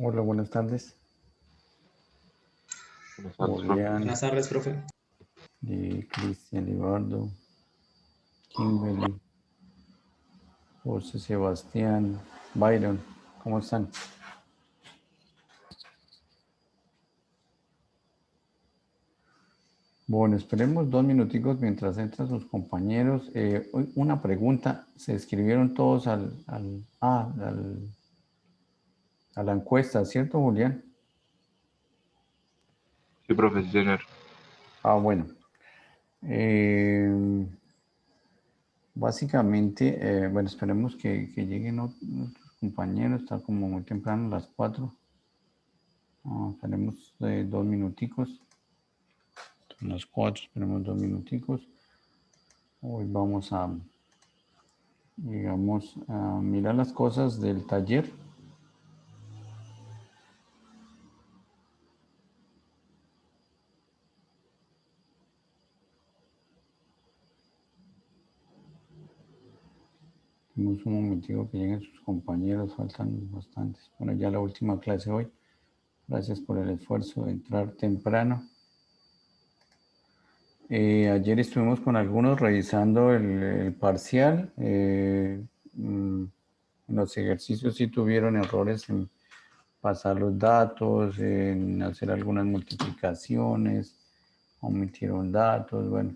Hola, buenas tardes. Buenas tardes, profe. Julián, Buenas tardes, profe. Cristian, Eduardo, Kimberly, José Sebastián, Byron, ¿cómo están? Bueno, esperemos 2 minuticos mientras entran sus compañeros. Una pregunta, ¿se escribieron todos a la encuesta, cierto, Julián? Sí, profe, sí, señor. Bueno. Eh, Básicamente, bueno, esperemos que lleguen nuestros compañeros, está como muy temprano, las 4. Esperemos 2 minuticos. Son las 4, esperemos 2 minuticos. Hoy vamos a, digamos, a mirar las cosas del taller. Tenemos un momentico que lleguen sus compañeros, faltan bastantes. Bueno, ya la última clase hoy. Gracias por el esfuerzo de entrar temprano. Ayer estuvimos con algunos revisando el parcial. En los ejercicios sí tuvieron errores en pasar los datos, en hacer algunas multiplicaciones, omitieron datos. Bueno,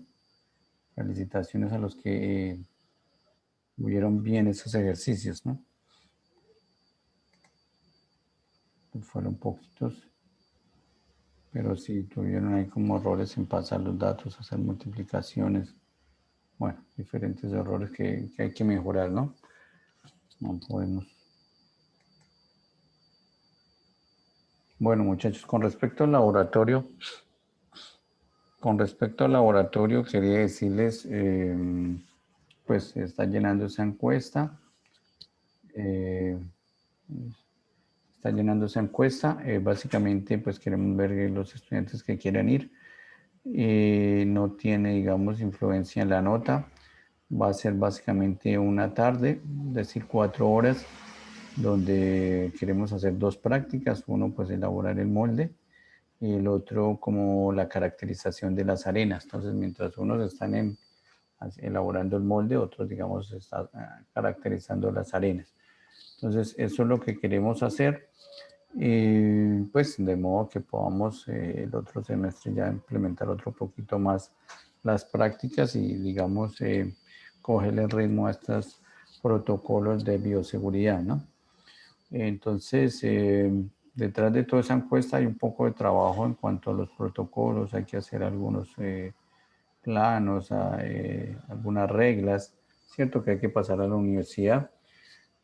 felicitaciones a los que tuvieron bien esos ejercicios, ¿no? Fueron poquitos, pero sí tuvieron ahí como errores en pasar los datos, hacer multiplicaciones. Bueno, diferentes errores que hay que mejorar, ¿no? No podemos. Bueno, muchachos, con respecto al laboratorio, quería decirles, pues se está llenando esa encuesta. eh, Está llenando esa encuesta. Básicamente, pues queremos ver los estudiantes que quieran ir. No tiene, digamos, influencia en la nota. Va a ser básicamente una tarde, es decir, 4 horas, donde queremos hacer 2 prácticas. Uno, pues elaborar el molde y el otro como la caracterización de las arenas. Entonces, mientras unos están elaborando el molde, otros, digamos, están caracterizando las arenas. Entonces, eso es lo que queremos hacer. Y pues de modo que podamos el otro semestre ya implementar otro poquito más las prácticas y digamos cogerle el ritmo a estos protocolos de bioseguridad, ¿no? Entonces, detrás de toda esa encuesta hay un poco de trabajo en cuanto a los protocolos, hay que hacer algunos planos, algunas reglas, cierto que hay que pasar a la universidad.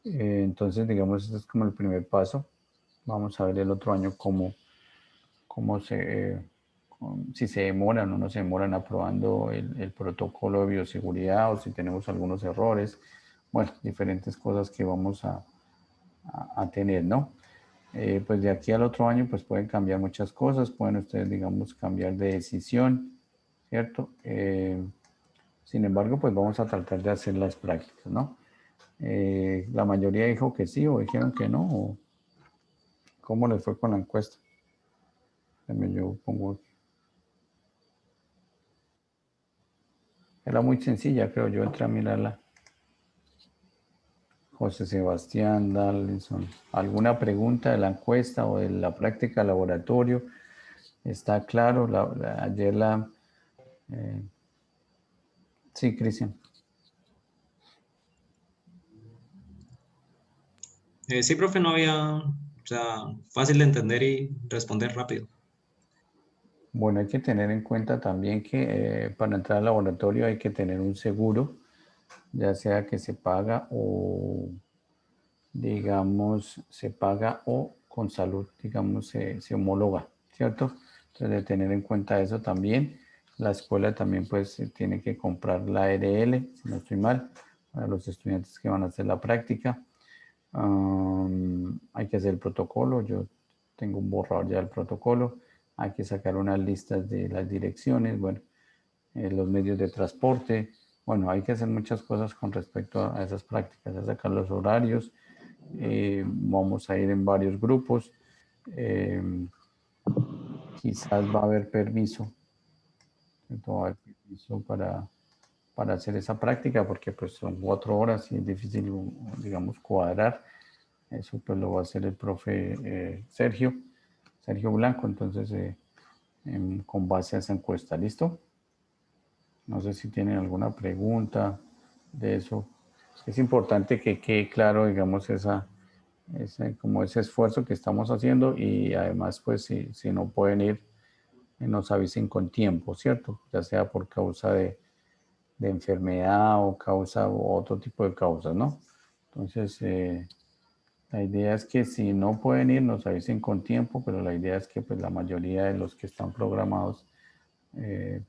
Entonces, digamos, este es como el primer paso. Vamos a ver el otro año cómo si se demoran o no se demoran aprobando el protocolo de bioseguridad o si tenemos algunos errores. Bueno, diferentes cosas que vamos a tener, ¿no? Pues de aquí al otro año pues pueden cambiar muchas cosas, pueden ustedes, digamos, cambiar de decisión, ¿cierto? Sin embargo, pues vamos a tratar de hacer las prácticas, ¿no? La mayoría dijo que sí o dijeron que no, o ¿cómo les fue con la encuesta? Yo pongo. Era muy sencilla, creo yo, entré a mirarla. José Sebastián, Darlinson. ¿Alguna pregunta de la encuesta o de la práctica laboratorio? Está claro, ayer eh, sí, Cristian. Sí, profe, no había, o sea, fácil de entender y responder rápido. Bueno, hay que tener en cuenta también que para entrar al laboratorio hay que tener un seguro, ya sea que se paga o, digamos, se paga o con salud, digamos, se homologa, ¿cierto? Entonces, de tener en cuenta eso también. La escuela también, pues, tiene que comprar la ARL, si no estoy mal, para los estudiantes que van a hacer la práctica. Hay que hacer el protocolo, yo tengo un borrador ya del protocolo. Hay que sacar unas listas de las direcciones, bueno, los medios de transporte. Bueno, hay que hacer muchas cosas con respecto a esas prácticas, a sacar los horarios. Vamos a ir en varios grupos. quizás va a haber permiso. Va a haber permiso para hacer esa práctica, porque pues son 4 horas y es difícil, digamos, cuadrar. Eso pues lo va a hacer el profe Sergio Blanco, entonces con base a esa encuesta. ¿Listo? No sé si tienen alguna pregunta de eso. Es importante que quede claro, digamos, como ese esfuerzo que estamos haciendo, y además, pues, si no pueden ir, nos avisen con tiempo, ¿cierto? Ya sea por causa de enfermedad o causa o otro tipo de causas, ¿no? Entonces, la idea es que si no pueden ir, nos avisen con tiempo, pero la idea es que pues, la mayoría de los que están programados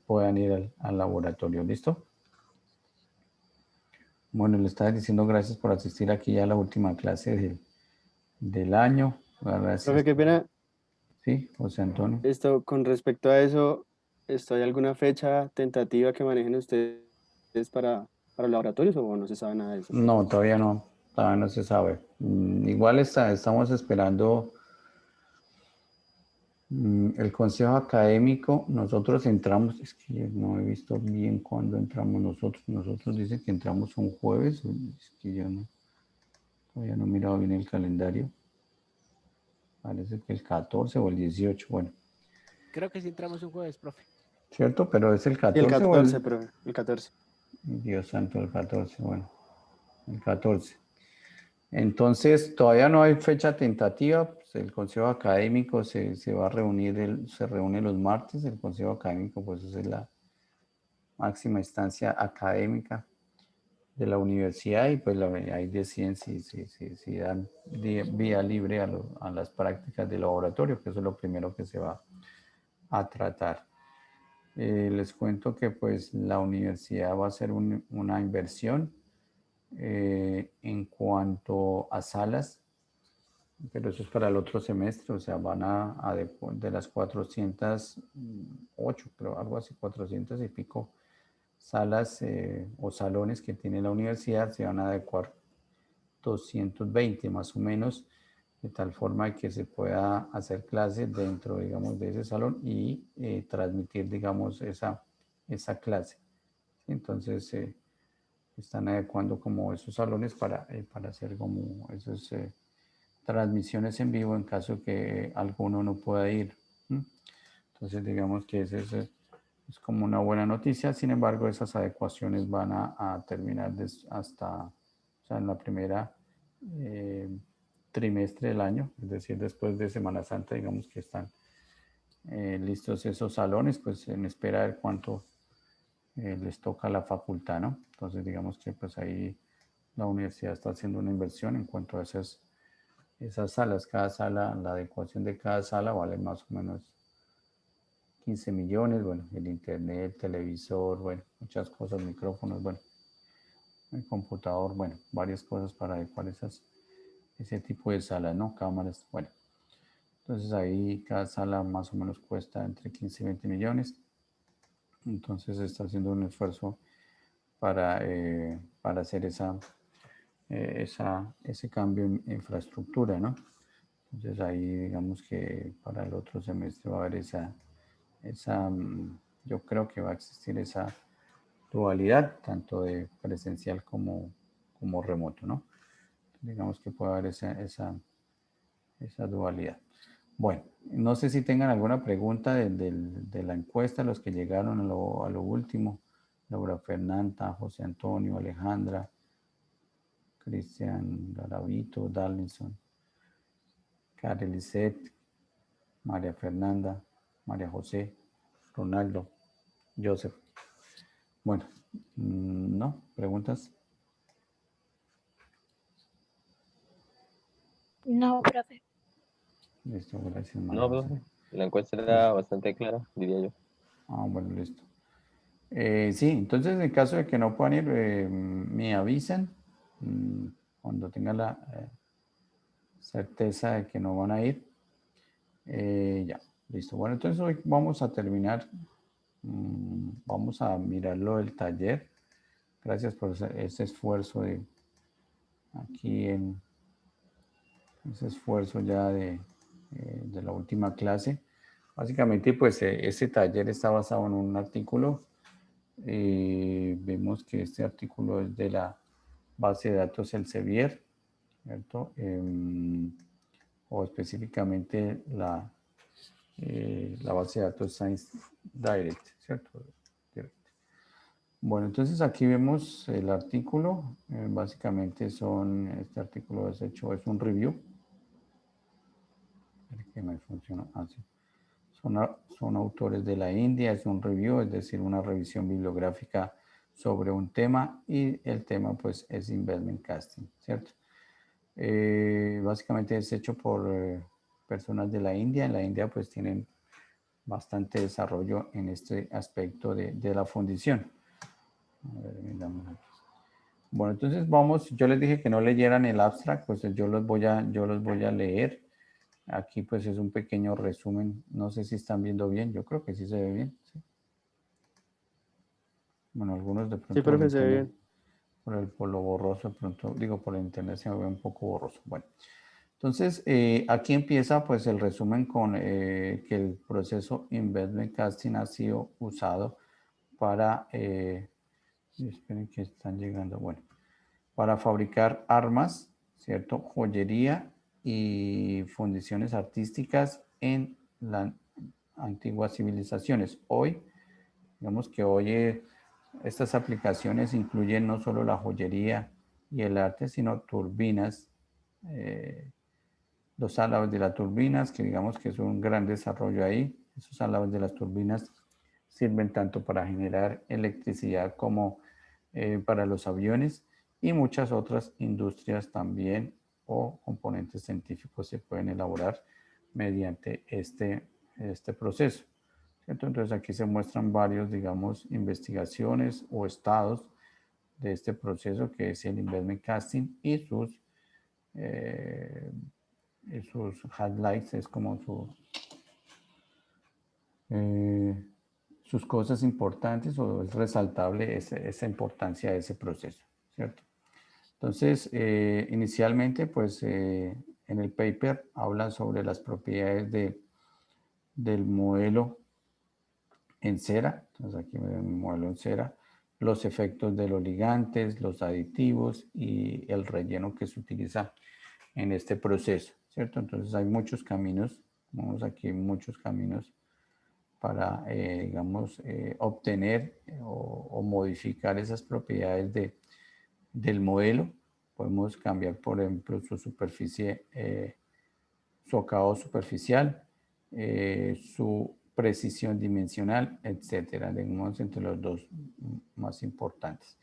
puedan ir al laboratorio. ¿Listo? Bueno, le estaba diciendo gracias por asistir aquí ya a la última clase del año. Profe, Gracias. qué pena. Sí, José Antonio. Esto, con respecto a eso, ¿hay alguna fecha tentativa que manejen ustedes para laboratorios o no se sabe nada de eso? No, todavía no se sabe. Igual estamos esperando el consejo académico. Nosotros entramos, es que no he visto bien cuándo entramos nosotros. Nosotros dicen que entramos un jueves, es que yo todavía no he mirado bien el calendario. Parece que el 14 o el 18, bueno. Creo que sí entramos un jueves, profe. ¿Cierto? Pero es el Sí, el 14 o 14, profe, el 14. Dios santo, el 14, bueno, el 14. Entonces, todavía no hay fecha tentativa. Pues, el Consejo Académico se va a reunir, se reúne los martes. El Consejo Académico, pues, es la máxima instancia académica de la universidad, y pues ahí deciden si dan vía libre a las prácticas de laboratorio, que eso es lo primero que se va a tratar. Les cuento que pues la universidad va a hacer una inversión en cuanto a salas, pero eso es para el otro semestre. O sea, van de las 408, pero algo así, 400 y pico salas o salones que tiene la universidad, se van a adecuar 220 más o menos, de tal forma que se pueda hacer clases dentro, digamos, de ese salón y transmitir, digamos, esa clase. Entonces, están adecuando como esos salones para hacer como esas transmisiones en vivo en caso que alguno no pueda ir. Entonces, digamos que ese es como una buena noticia. Sin embargo, esas adecuaciones van a terminar o sea, en la primera trimestre del año, es decir, después de Semana Santa, digamos que están listos esos salones, pues en espera de cuánto les toca a la facultad, ¿no? Entonces, digamos que pues ahí la universidad está haciendo una inversión en cuanto a esas salas. Cada sala, la adecuación de cada sala vale más o menos 15 millones, bueno, el internet, televisor, bueno, muchas cosas, micrófonos, bueno, el computador, bueno, varias cosas para adecuar ese tipo de salas, ¿no? Cámaras, bueno. Entonces ahí cada sala más o menos cuesta entre 15 y 20 millones. Entonces se está haciendo un esfuerzo para hacer ese cambio en infraestructura, ¿no? Entonces ahí digamos que para el otro semestre va a haber yo creo que va a existir esa dualidad, tanto de presencial como remoto, ¿no? Digamos que puede haber esa dualidad. Bueno, no sé si tengan alguna pregunta de la encuesta, los que llegaron a lo último. Laura Fernanda, José Antonio, Alejandra, Cristian Garavito, Darlinson, Carelicet, María Fernanda, María José, Ronaldo, Joseph. Bueno, ¿no? ¿Preguntas? No, profe. Listo, gracias, María No, José. profe, la encuesta era bastante clara, diría yo. Ah, bueno, listo. Sí, entonces en caso de que no puedan ir, me avisan cuando tengan la certeza de que no van a ir. Ya, listo. Bueno, entonces hoy vamos a terminar. Vamos a mirar lo del taller. Gracias por ese esfuerzo ese esfuerzo ya de de la última clase. Básicamente, pues este taller está basado en un artículo. Vemos que este artículo es de la base de datos Elsevier, ¿cierto? O específicamente la base de datos Science Direct, ¿cierto? Bueno, entonces aquí vemos el artículo. Básicamente este artículo es un review. Que me funciona así. Son autores de la India, es un review, es decir, una revisión bibliográfica sobre un tema, y el tema pues es Investment Casting, ¿cierto? Básicamente es hecho por personas de la India. En la India pues tienen bastante desarrollo en este aspecto de la fundición. A ver, miramos aquí. Bueno, entonces yo les dije que no leyeran el abstract, pues yo los voy a leer. Aquí pues es un pequeño resumen. No sé si están viendo bien. Yo creo que sí se ve bien. ¿Sí? Bueno, algunos de pronto Sí, profe, se ve bien. por lo borroso, de pronto, digo, por el internet se me ve un poco borroso. Bueno, entonces aquí empieza pues el resumen con que el proceso Investment Casting ha sido usado para, esperen que están llegando, bueno, para fabricar armas, ¿cierto? Joyería y fundiciones artísticas en las antiguas civilizaciones. Hoy, digamos que hoy estas aplicaciones incluyen no solo la joyería y el arte, sino turbinas, los álabes de las turbinas, que digamos que es un gran desarrollo ahí. Esos álabes de las turbinas sirven tanto para generar electricidad como para los aviones, y muchas otras industrias también o componentes científicos se pueden elaborar mediante este proceso, ¿cierto? Entonces aquí se muestran varios, digamos, investigaciones o estados de este proceso, que es el Investment Casting, y sus highlights, es como sus cosas importantes, o es resaltable esa importancia de ese proceso, ¿cierto? Entonces, inicialmente, pues en el paper hablan sobre las propiedades del modelo en cera. Entonces aquí me ven el modelo en cera, los efectos de los ligantes, los aditivos y el relleno que se utiliza en este proceso, ¿cierto? Entonces hay muchos caminos, vamos aquí, muchos caminos para, digamos, obtener o modificar esas propiedades del modelo. Podemos cambiar, por ejemplo, su superficie, su acabado superficial, su precisión dimensional, etcétera, digamos, entre los dos más importantes.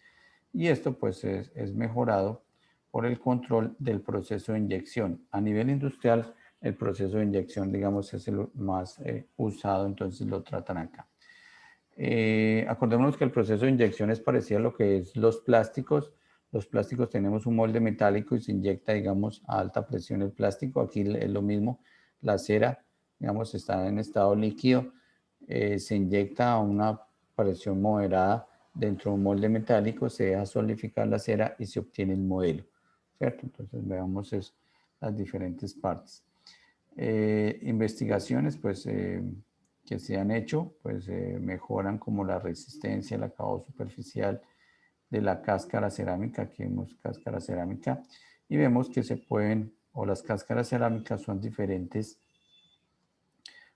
Y esto pues es mejorado por el control del proceso de inyección. A nivel industrial, el proceso de inyección, digamos, es el más usado, entonces lo tratan acá. Acordémonos que el proceso de inyección es parecido a lo que es los plásticos. Los plásticos tenemos un molde metálico y se inyecta, digamos, a alta presión el plástico. Aquí es lo mismo. La cera, digamos, está en estado líquido. Se inyecta a una presión moderada dentro de un molde metálico, se deja solidificar la cera y se obtiene el modelo, ¿cierto? Entonces veamos las diferentes partes. Investigaciones, pues, que se han hecho, pues mejoran como la resistencia, el acabado superficial de la cáscara cerámica. Aquí vemos cáscara cerámica y vemos que se pueden, o las cáscaras cerámicas son diferentes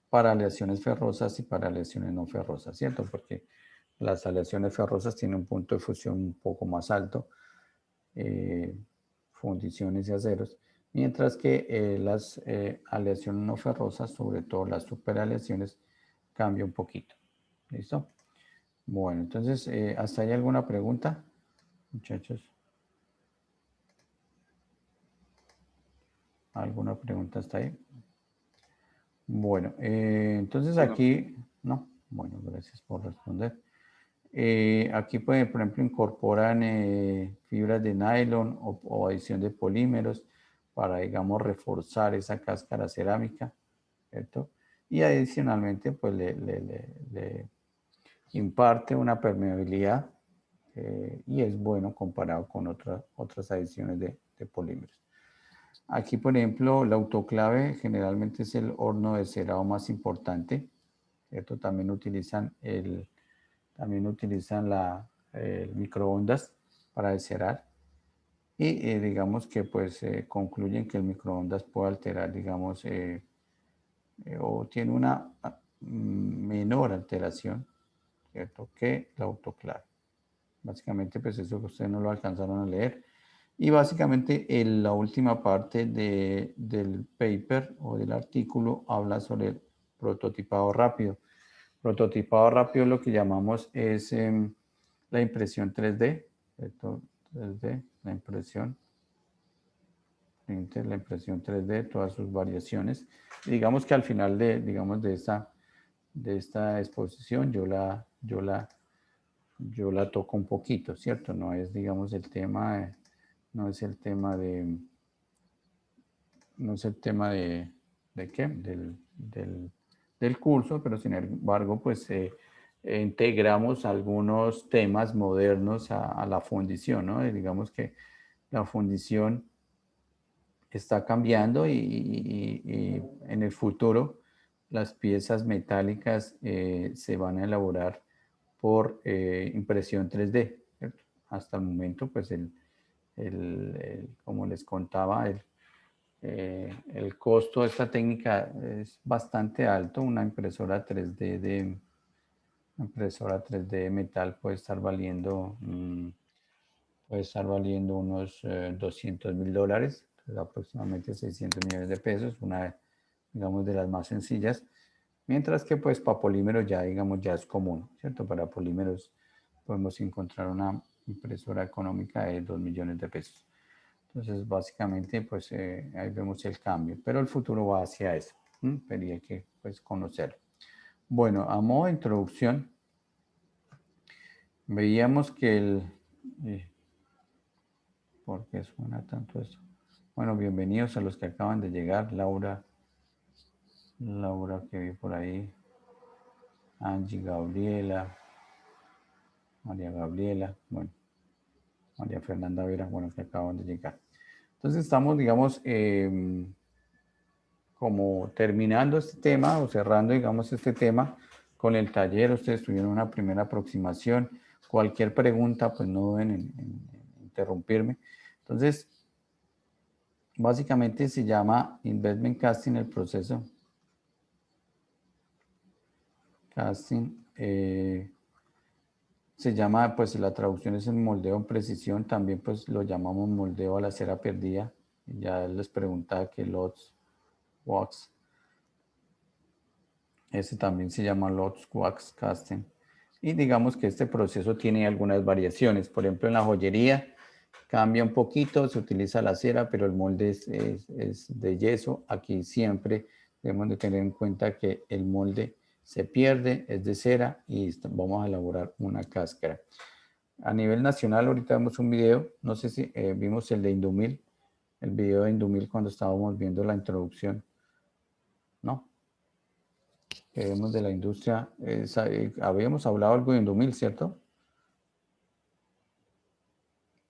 para aleaciones ferrosas y para aleaciones no ferrosas, ¿cierto? Porque las aleaciones ferrosas tienen un punto de fusión un poco más alto, fundiciones y aceros, mientras que las aleaciones no ferrosas, sobre todo las superaleaciones, cambia un poquito. ¿Listo? Bueno, entonces, ¿hasta ahí alguna pregunta, muchachos? ¿Alguna pregunta hasta ahí? Bueno, entonces aquí, no, bueno, gracias por responder. Aquí, pues, por ejemplo, incorporan fibras de nylon o adición de polímeros para, digamos, reforzar esa cáscara cerámica, ¿cierto? Y adicionalmente, pues, le imparte una permeabilidad y es bueno comparado con otras adiciones de polímeros. Aquí, por ejemplo, la autoclave generalmente es el horno de cerado más importante, ¿cierto? También utilizan el microondas para descerar. Y digamos que pues concluyen que el microondas puede alterar, digamos, o tiene una menor alteración, ¿cierto? Que la autoclave. Básicamente, pues eso que ustedes no lo alcanzaron a leer. Y básicamente la última parte del paper o del artículo habla sobre el prototipado rápido. Prototipado rápido lo que llamamos es la impresión 3D, ¿cierto? 3D, la impresión 3D, todas sus variaciones. Digamos que al final de esta exposición yo la toco un poquito, ¿cierto? No es, digamos, no es el tema ¿de qué? Del curso, pero sin embargo, pues integramos algunos temas modernos a la fundición, ¿no? Y digamos que la fundición está cambiando y en el futuro las piezas metálicas se van a elaborar por impresión 3D, ¿cierto? Hasta el momento, pues como les contaba, el costo de esta técnica es bastante alto. Una impresora 3D de metal puede estar valiendo unos $200.000, aproximadamente 600 millones de pesos, una, digamos, de las más sencillas, mientras que pues para polímeros ya, digamos, ya es común, ¿cierto? Para polímeros podemos encontrar una impresora económica de 2 millones de pesos. Entonces, básicamente, pues ahí vemos el cambio, pero el futuro va hacia eso. Pero hay que, pues, conocerlo. Bueno, a modo de introducción, veíamos que ¿por qué suena tanto esto? Bueno, bienvenidos a los que acaban de llegar. Laura que vi por ahí. Angie, Gabriela. María Gabriela. Bueno, María Fernanda Vera, bueno, que acaban de llegar. Entonces estamos, digamos, como terminando este tema o cerrando, digamos, este tema con el taller. Ustedes tuvieron una primera aproximación. Cualquier pregunta, pues no duden en interrumpirme. Entonces, básicamente se llama Investment Casting el proceso. Casting. Se llama, pues la traducción es el moldeo en precisión. También pues lo llamamos moldeo a la cera perdida. Ya les preguntaba que Lots Wax. Ese también se llama Lots Wax Casting. Y digamos que este proceso tiene algunas variaciones. Por ejemplo, en la joyería cambia un poquito, se utiliza la cera, pero el molde es de yeso. Aquí siempre debemos de tener en cuenta que el molde se pierde, es de cera y vamos a elaborar una cáscara. A nivel nacional, ahorita vemos un video, no sé si vimos el de Indumil, el video de Indumil cuando estábamos viendo la introducción, ¿no? Que vemos de la industria, habíamos hablado algo de Indumil, ¿cierto?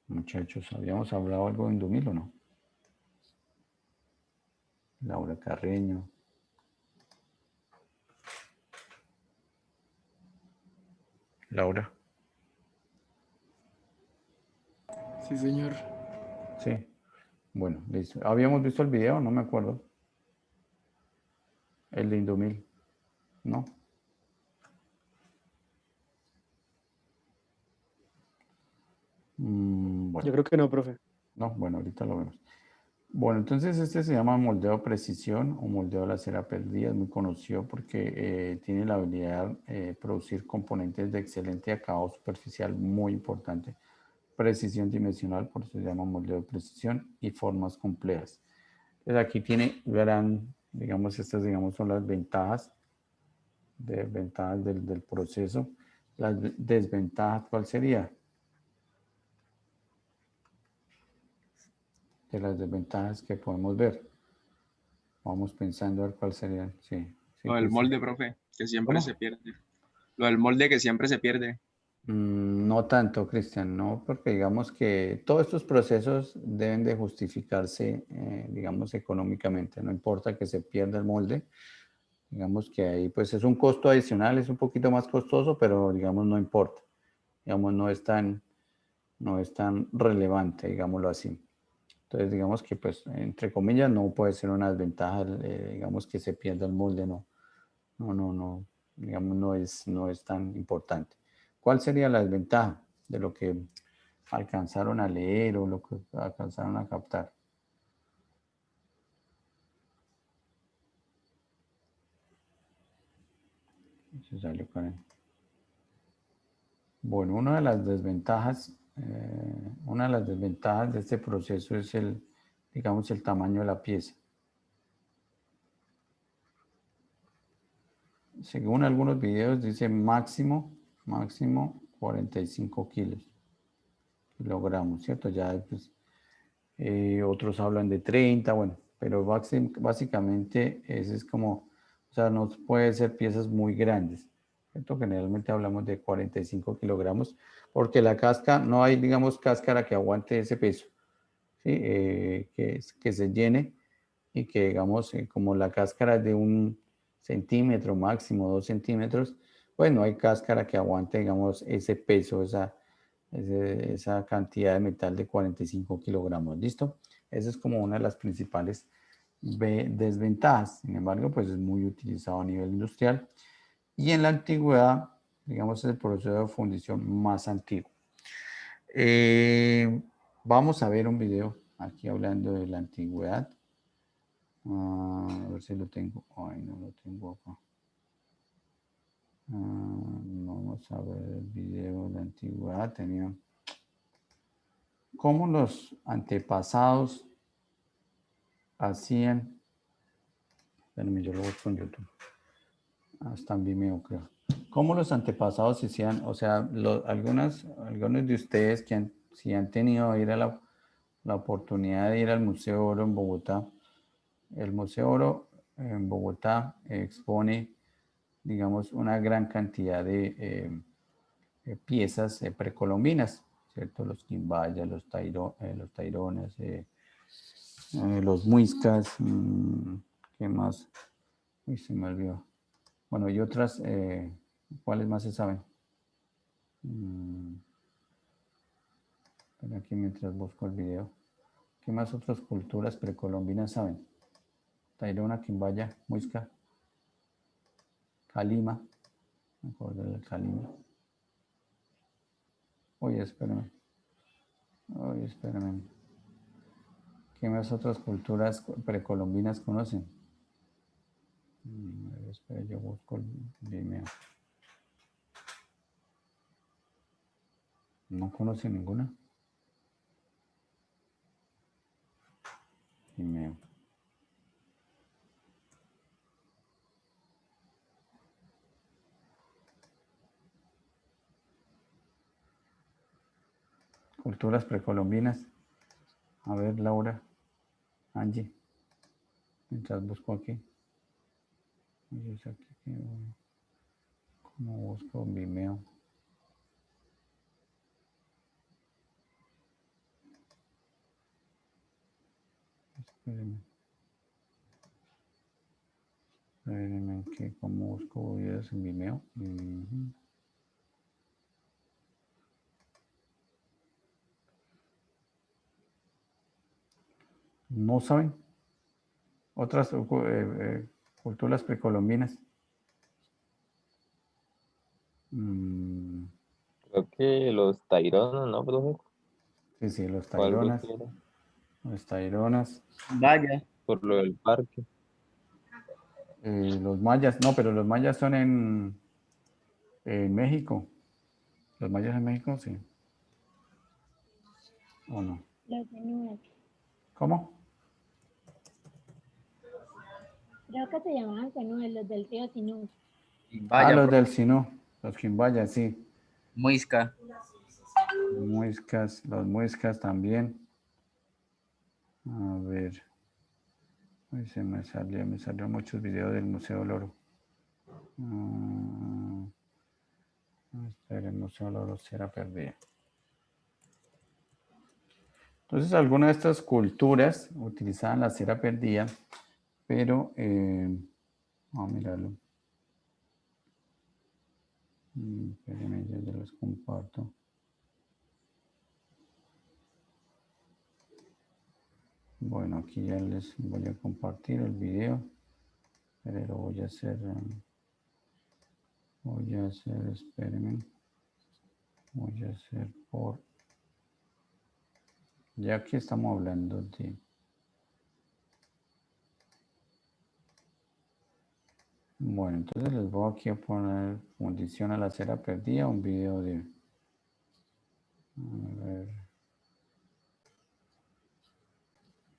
Muchachos, ¿habíamos hablado algo de Indumil o no? Laura Carreño. Laura. Sí, señor. Sí. Bueno, listo. ¿Habíamos visto el video? No me acuerdo. El de Indumil. ¿No? Bueno. Yo creo que no, profe. No, bueno, ahorita lo vemos. Bueno, entonces este se llama moldeo precisión o moldeo a la cera perdida. Es muy conocido porque tiene la habilidad de producir componentes de excelente acabado superficial, muy importante. Precisión dimensional, por eso se llama moldeo de precisión, y formas complejas. Entonces aquí tiene digamos, estas digamos son las ventajas del proceso. Las desventajas, ¿cuál sería? De las desventajas que podemos ver. Vamos pensando a ver cuál sería. Sí, Lo del molde, profe, que siempre ¿Cómo? se pierde. Lo del molde que siempre se pierde. No tanto, Cristian, no, porque digamos que todos estos procesos deben de justificarse, digamos, económicamente. No importa que se pierda el molde, digamos que ahí pues es un costo adicional, es un poquito más costoso, pero digamos no importa. Digamos, no es tan relevante, digámoslo así. Entonces, digamos que pues, entre comillas, no puede ser una desventaja, digamos que se pierda el molde, no, digamos, no es tan importante. ¿Cuál sería la desventaja de lo que alcanzaron a leer o lo que alcanzaron a captar? Se salió Karen. Bueno, una de las desventajas de este proceso es digamos, el tamaño de la pieza. Según algunos videos dice máximo 45 kilogramos, ¿cierto? Ya pues, otros hablan de 30, bueno, pero básicamente ese es como, o sea, no puede ser piezas muy grandes, ¿cierto? Generalmente hablamos de 45 kilogramos, porque la cáscara, no hay, digamos, cáscara que aguante ese peso, ¿sí? Que se llene y que, digamos, como la cáscara es de 1 centímetro máximo, 2 centímetros, pues no hay cáscara que aguante, digamos, ese peso, esa cantidad de metal de 45 kilogramos. ¿Listo? Esa es como una de las principales desventajas. Sin embargo, pues es muy utilizado a nivel industrial. Y en la antigüedad, digamos, es el proceso de fundición más antiguo. Vamos a ver un video aquí hablando de la antigüedad. A ver si lo tengo. Ay, no lo tengo acá. Vamos a ver el video de la antigüedad. Tenía cómo los antepasados hacían. Espérenme, yo lo busco en YouTube. Hasta en Vimeo, creo. Cómo los antepasados hacían, o sea, algunos de ustedes si han tenido ir a la oportunidad de ir al Museo Oro en Bogotá. El Museo Oro en Bogotá expone, digamos, una gran cantidad de piezas precolombinas, ¿cierto? Los quimbayas, los tairones, los muiscas, ¿qué más? Uy, se me olvidó. Bueno, y otras, ¿cuáles más se saben? Espera aquí mientras busco el video. ¿Qué más otras culturas precolombinas saben? Tairona, quimbaya, muisca, calima. Me acuerdo del calima. Oye, espérame. Oye, espérame. ¿Qué más otras culturas precolombinas conocen? A ver, espera, yo busco el Vimeo. ¿No conoce ninguna? Vimeo. Culturas precolombinas. A ver, Laura, Angie, mientras busco aquí. ¿Cómo busco Vimeo? Espérenme. Espérenme, ¿cómo busco videos en Vimeo? ¿No saben? Otras culturas precolombinas. Creo que los taironos, ¿no, profe? Sí, sí, los O algo taironas. así era, Los taironas. Vaya, por lo del parque. Los mayas. No, pero los mayas son en México. Los mayas en México, sí. ¿O no? Los de Nuez. ¿Cómo? Creo que se llamaban Nuez, los del río Sinú. vaya, Los profe. del Sinú. Los quimbayas, sí. Muisca. Muiscas, los muiscas también. A ver. Ay, me salió muchos videos del Museo del Oro. Esperemos solo cera perdida. Entonces, algunas de estas culturas utilizaban la cera perdida, pero vamos a mirarlo. Espérenme, yo ya les comparto. Bueno, aquí ya les voy a compartir el video, pero lo voy a hacer, espérenme, voy a hacer por, ya que estamos hablando de, bueno, entonces les voy aquí a poner fundición a la cera perdida, un video de, a ver,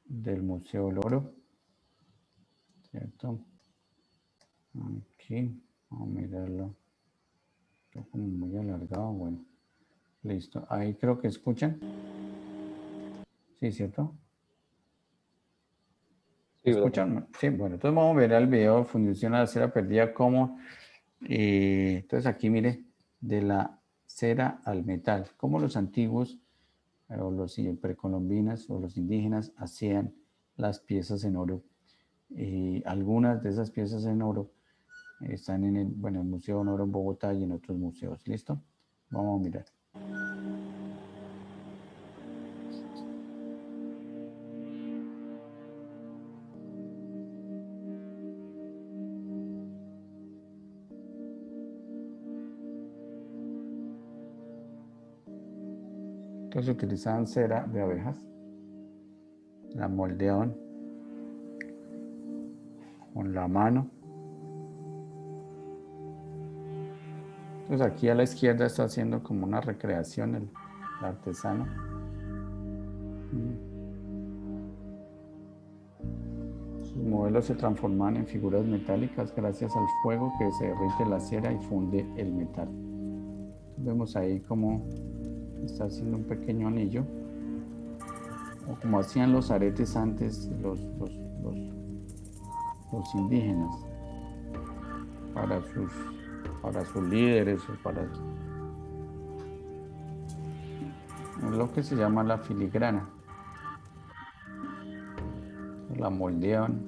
del Museo del Oro, ¿cierto? Aquí, vamos a mirarlo. Está como muy alargado, bueno. Listo, ahí creo que escuchan. Sí, ¿cierto? Sí, ¿Escuchan? Sí, bueno, entonces vamos a ver el video fundición a la cera perdida como, entonces aquí mire, de la cera al metal, como los antiguos o los precolombinas o los indígenas hacían las piezas en oro. Algunas de esas piezas en oro están en el, bueno, el Museo de Oro en Bogotá y en otros museos. ¿Listo? Vamos a mirar. Entonces utilizaban cera de abejas, la moldeaban con la mano. Entonces aquí a la izquierda está haciendo como una recreación el artesano. Sus modelos se transforman en figuras metálicas gracias al fuego que se derrite la cera y funde el metal. Vemos ahí como está haciendo un pequeño anillo, o como hacían los aretes antes los indígenas para sus líderes o para lo que se llama la filigrana. La moldeaban.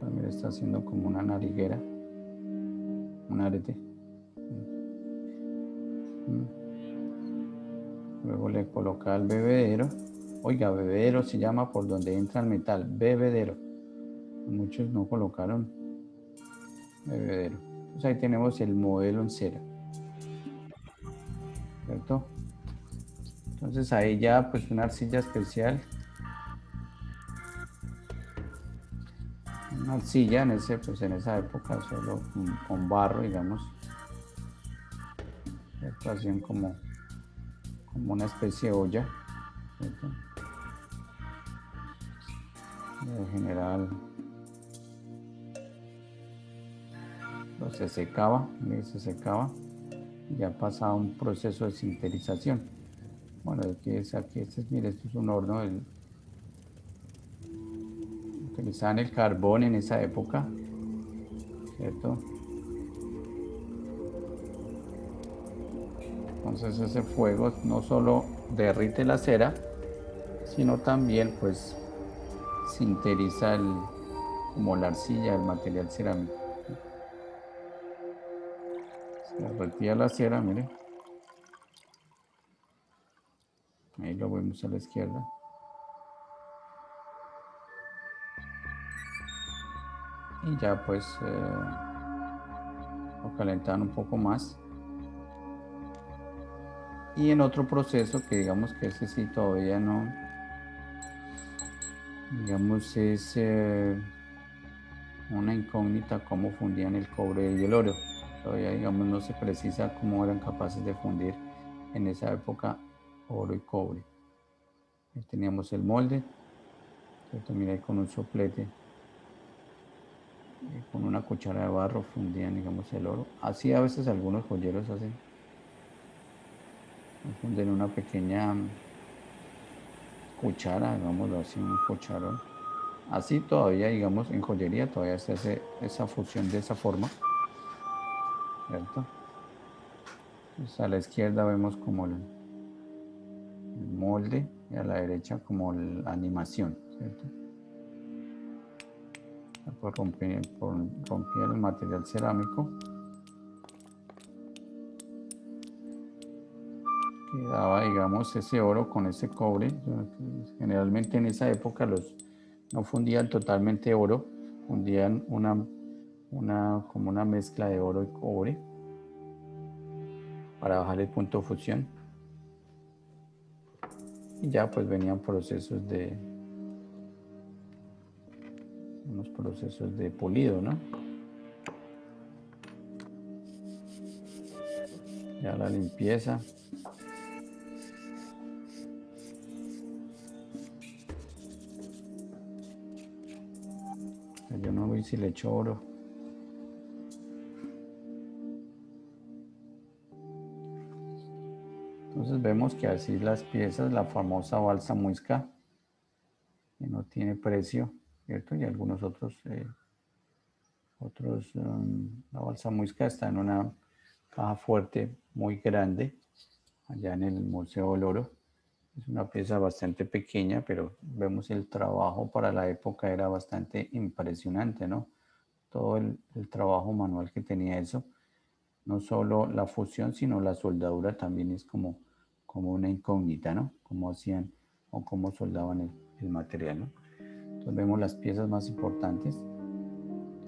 También está haciendo como una nariguera, un arete. Luego le coloca el bebedero. Oiga, bebedero se llama por donde entra el metal, bebedero. Muchos no colocaron bebedero. Pues ahí tenemos el modelo en cera, ¿cierto? Entonces ahí ya pues una arcilla especial. Una arcilla en esa época solo con barro, digamos. Hacían como una especie de olla, ¿cierto? En general pues se secaba y ya pasaba un proceso de sinterización. Bueno, mire, esto es un horno. Utilizaban el carbón en esa época, ¿cierto? Entonces ese fuego no solo derrite la cera, sino también pues sinteriza como la arcilla, el material cerámico. Se derretía la cera, mire. Ahí lo vemos a la izquierda. Y ya pues lo calentaban un poco más. Y en otro proceso que digamos que ese sí todavía no, digamos es una incógnita cómo fundían el cobre y el oro. Todavía digamos no se precisa cómo eran capaces de fundir en esa época oro y cobre. Ahí teníamos el molde, ¿cierto? Mira ahí con un soplete, con una cuchara de barro fundían digamos el oro. Así a veces algunos joyeros hacen. Funden una pequeña cuchara, digámoslo así, un cucharón, así todavía, digamos, en joyería todavía se hace esa fusión de esa forma, ¿cierto? Entonces, a la izquierda vemos como el molde y a la derecha como la animación, ¿cierto? Rompía el material cerámico, quedaba, digamos, ese oro con ese cobre. Generalmente en esa época no fundían totalmente oro, fundían como una mezcla de oro y cobre para bajar el punto de fusión. Y ya pues venían unos procesos de pulido, ¿no? Ya la limpieza. Yo no vi si le echo oro. Entonces vemos que así las piezas, la famosa balsa muisca, que no tiene precio, ¿cierto? Y algunos otros, la balsa muisca está en una caja fuerte muy grande, allá en el Museo del Oro. Es una pieza bastante pequeña, pero vemos el trabajo para la época era bastante impresionante, ¿no? Todo el trabajo manual que tenía eso. No solo la fusión, sino la soldadura también es como una incógnita, ¿no? Cómo hacían o cómo soldaban el material, ¿no? Entonces vemos las piezas más importantes,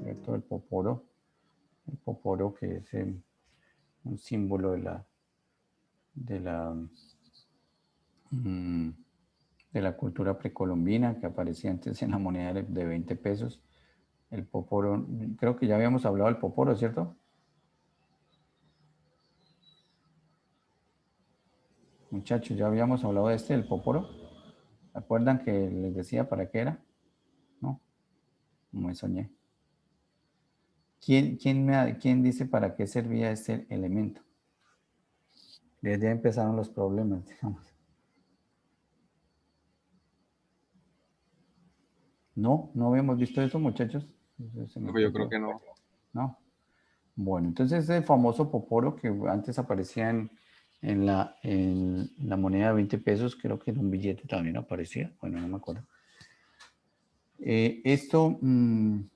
¿cierto? El poporo que es un símbolo de la cultura precolombina que aparecía antes en la moneda de 20 pesos. El poporo, creo que ya habíamos hablado del poporo, ¿cierto? Muchachos, ya habíamos hablado del poporo. ¿Se acuerdan que les decía para qué era? ¿No? Me soñé. ¿Quién dice para qué servía este elemento? Desde ahí empezaron los problemas, digamos. No habíamos visto eso, muchachos. Yo creo que no. No. Bueno, entonces ese famoso poporo que antes aparecía en la moneda de 20 pesos, creo que en un billete también aparecía. Bueno, no me acuerdo. Esto,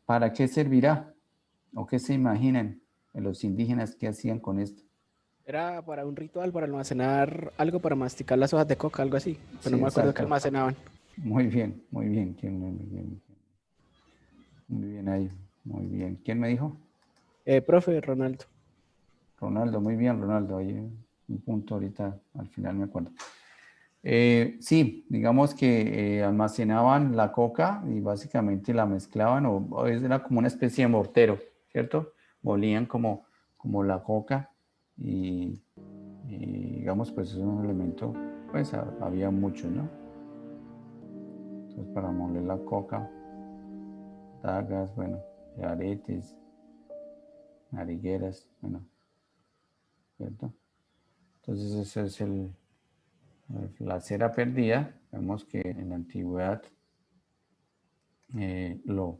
¿para qué servirá? ¿O qué se imaginan los indígenas que hacían con esto? Era para un ritual, para almacenar algo, para masticar las hojas de coca, algo así. Pero Sí, no me acuerdo qué exacto. almacenaban. Muy bien. Muy bien ahí. Muy bien. ¿Quién me dijo? Profe, Ronaldo. Ronaldo, muy bien, Ronaldo. Ahí un punto ahorita, al final me acuerdo. Sí, digamos que almacenaban la coca y básicamente la mezclaban o era como una especie de mortero, ¿cierto? Molían como la coca y digamos pues es un elemento, pues había mucho, ¿no? Entonces para moler la coca, dagas, bueno, aretes, narigueras, bueno, ¿cierto? Entonces ese es la cera perdida. Vemos que en la antigüedad lo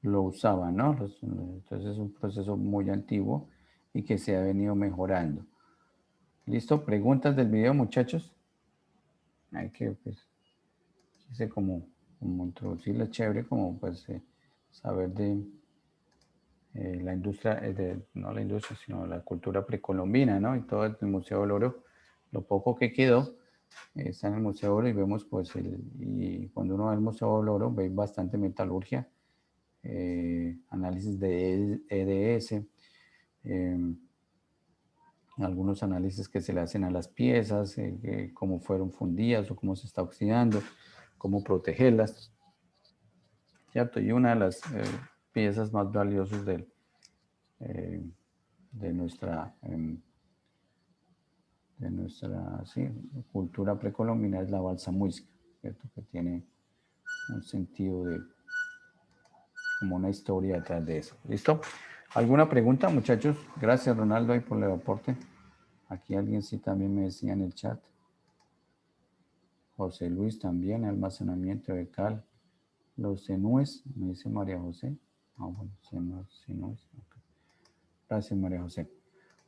usaban, ¿no? Entonces es un proceso muy antiguo y que se ha venido mejorando. ¿Listo? ¿Preguntas del video, muchachos? Hay que, pues, quise como introducirles chévere, como pues saber de la industria, no la industria, sino la cultura precolombina, ¿no? Y todo el Museo del Oro, lo poco que quedó, está en el Museo del Oro y vemos pues, y cuando uno va al Museo del Oro ve bastante metalurgia, análisis de EDS, algunos análisis que se le hacen a las piezas, cómo fueron fundidas o cómo se está oxidando, cómo protegerlas, ¿cierto? Y una de las piezas más valiosas de nuestra sí, cultura precolombina es la balsa muisca, ¿cierto? Que tiene un sentido como una historia detrás de eso. ¿Listo? ¿Alguna pregunta, muchachos? Gracias, Ronaldo, ahí por el aporte. Aquí alguien sí también me decía en el chat. José Luis también, almacenamiento de cal los cenúes, me dice María José. Ah, bueno, cenúes. Ok. Gracias, María José.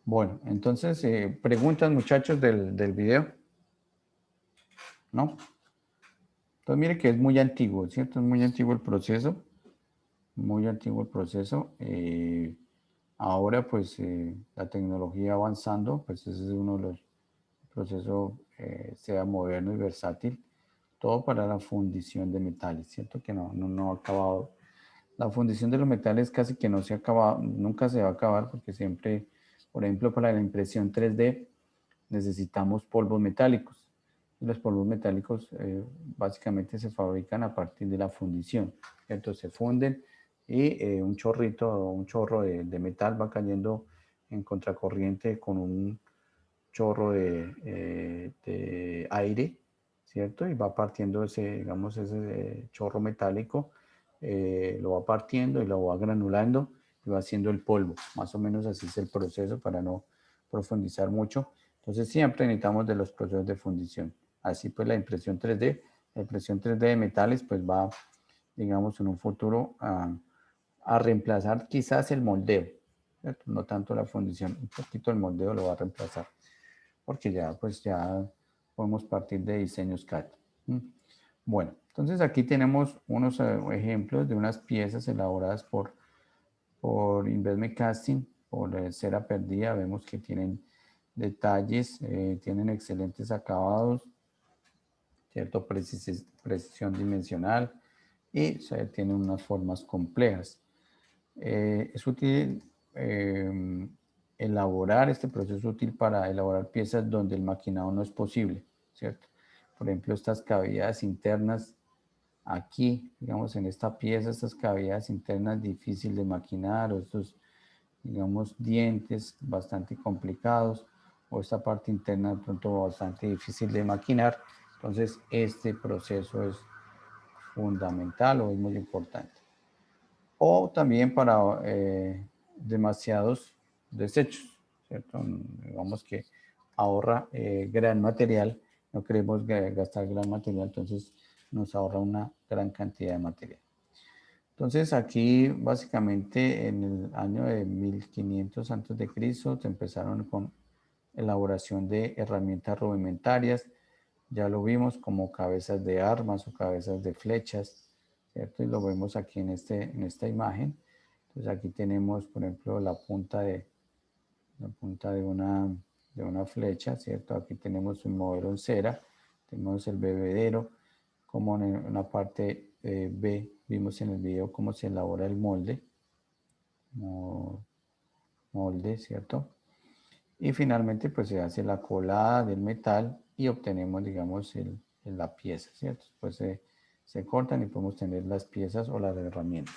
Bueno, entonces, preguntas, muchachos, del video. ¿No? Entonces, mire que es muy antiguo, ¿cierto? Es muy antiguo el proceso. Muy antiguo el proceso. Ahora, pues, la tecnología avanzando, pues ese es uno de los procesos, sea moderno y versátil. Todo para la fundición de metales, ¿cierto? Que no ha acabado. La fundición de los metales casi que no se ha acabado, nunca se va a acabar porque siempre, por ejemplo, para la impresión 3D necesitamos polvos metálicos. Y los polvos metálicos básicamente se fabrican a partir de la fundición, ¿cierto? Se funden y un chorro de metal va cayendo en contracorriente con un chorro de aire, ¿cierto? Y va partiendo ese, digamos, ese chorro metálico, lo va partiendo y lo va granulando y va haciendo el polvo. Más o menos así es el proceso para no profundizar mucho. Entonces siempre necesitamos de los procesos de fundición. Así pues la impresión 3D de metales pues va, digamos, en un futuro a reemplazar quizás el moldeo, ¿cierto? No tanto la fundición, un poquito el moldeo lo va a reemplazar porque ya pues ya podemos partir de diseños CAD. Bueno, entonces aquí tenemos unos ejemplos de unas piezas elaboradas por Investment Casting, por cera perdida. Vemos que tienen detalles, tienen excelentes acabados, ¿cierto? Precisión dimensional y tienen unas formas complejas. Es útil elaborar, este proceso es útil para elaborar piezas donde el maquinado no es posible, ¿cierto? Por ejemplo, estas cavidades internas aquí, digamos, en esta pieza, estas cavidades internas difíciles de maquinar, o estos, digamos, dientes bastante complicados, o esta parte interna de pronto bastante difícil de maquinar. Entonces, este proceso es fundamental o es muy importante. O también para demasiados desechos, ¿cierto? Digamos que ahorra gran material, no queremos gastar gran material, entonces nos ahorra una gran cantidad de material. Entonces aquí básicamente en el año de 1500 antes de Cristo se empezaron con elaboración de herramientas rudimentarias, ya lo vimos como cabezas de armas o cabezas de flechas, ¿cierto? Y lo vemos aquí en esta imagen. Entonces aquí tenemos, por ejemplo, la punta de una flecha, ¿cierto? Aquí tenemos un modelo en cera, tenemos el bebedero, como en la parte B vimos en el video cómo se elabora el molde, molde, ¿cierto? Y finalmente pues se hace la colada del metal y obtenemos, digamos, la pieza, ¿cierto? Pues se cortan y podemos tener las piezas o las herramientas.